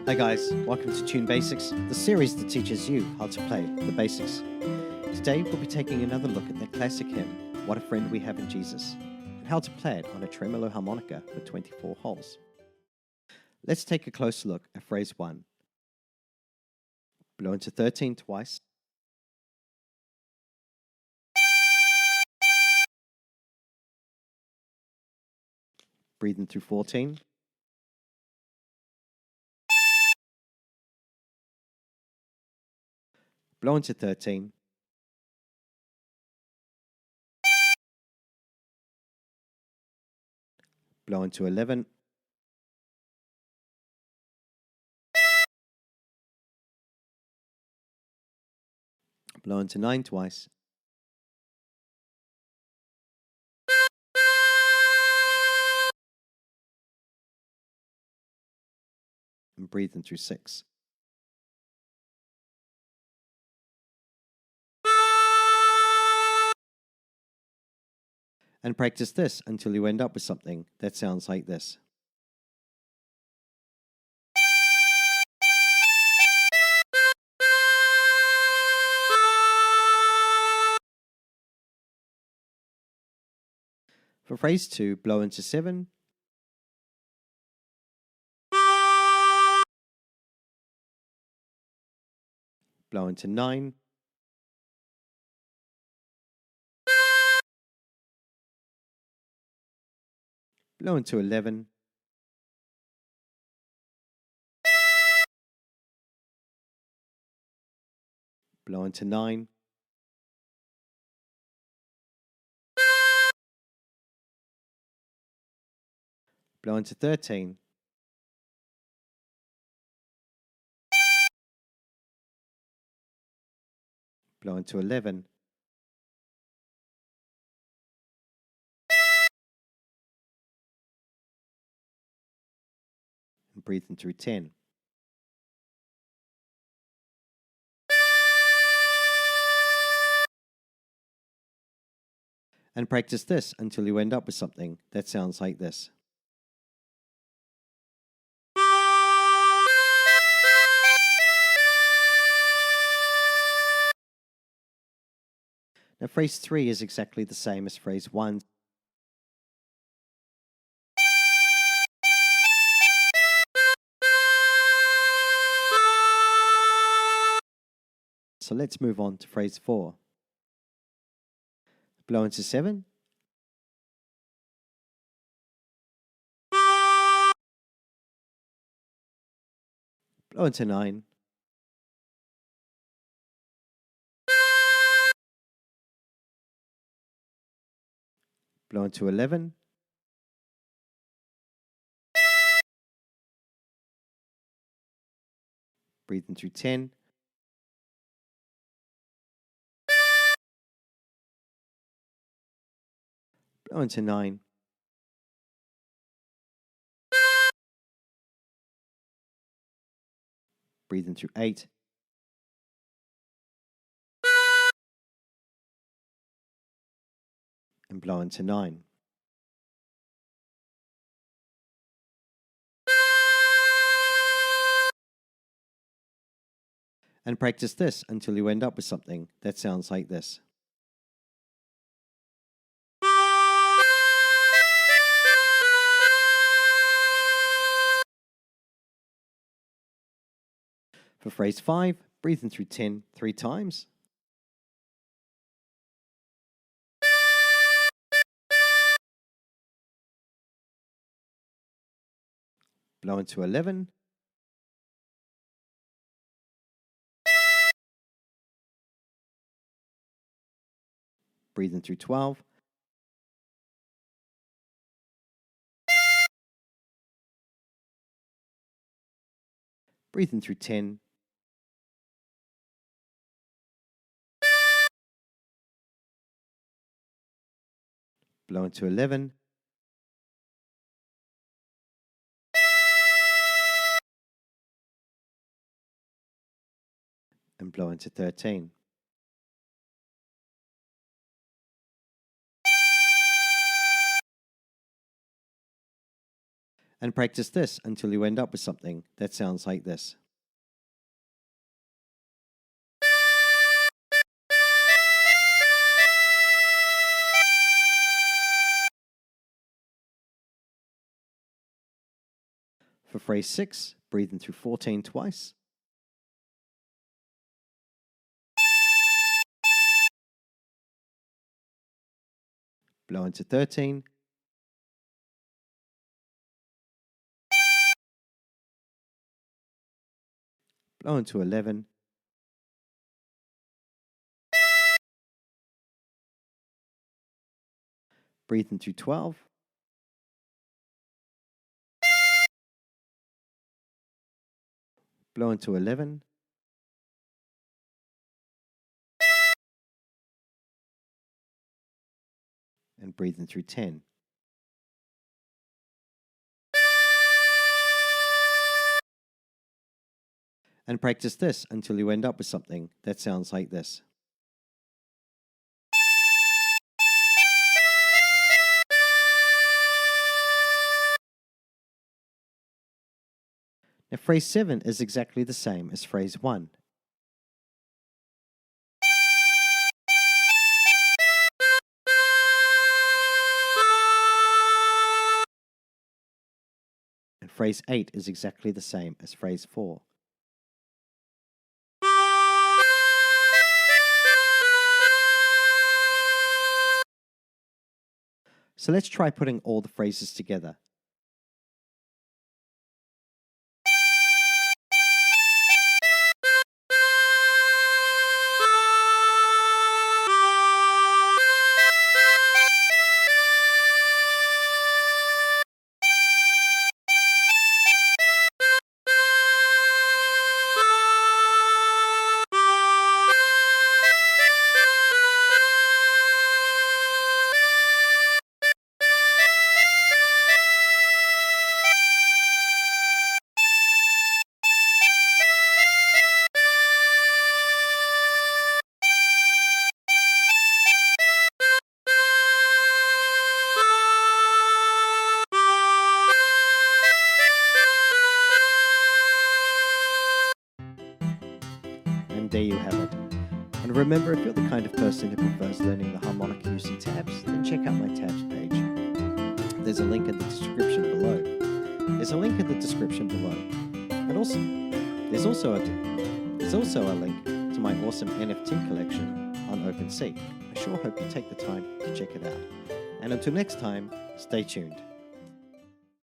Hi guys, welcome to Tune Basics, the series that teaches you how to play the basics. Today we'll be taking another look at the classic hymn, What a Friend We Have in Jesus, and how to play it on a tremolo harmonica with 24 holes. Let's take a closer look at phrase 1. Blow into 13 twice. Breathe in through 14. Blow into 13. Blow into 11. Blow into 9 twice. And breathe in through 6. And practice this until you end up with something that sounds like this. For phrase 2, blow into 7. Blow into 9. Blow into 11. Blow into 9. Blow into 13. Blow into 11. And breathe in through 10. And practice this until you end up with something that sounds like this. Now phrase 3 is exactly the same as phrase 1. So let's move on to phrase 4. Blow into 7. Blow into 9. Blow into 11. Breathe in through 10. Blow into 9. Breathe in through 8. And blow into 9. And practice this until you end up with something that sounds like this. For phrase 5, breathe in through 10 3 times. Blow into 11. Breathe in through 12. Breathe in through 10. Blow into 11. And blow into 13. And practice this until you end up with something that sounds like this. For phrase 6, breathe in through 14 twice. Blow into 13. Blow into 11. Breathe in through 12. Blow into 11. And breathe in through 10. And practice this until you end up with something that sounds like this. Now, phrase 7 is exactly the same as phrase 1. And phrase 8 is exactly the same as phrase 4. So let's try putting all the phrases together. And there you have it. And remember, if you're the kind of person who prefers learning the harmonica using tabs, then check out my tabs page. There's a link in the description below. And also, there's also a link to my awesome NFT collection on OpenSea. I sure hope you take the time to check it out. And until next time, stay tuned.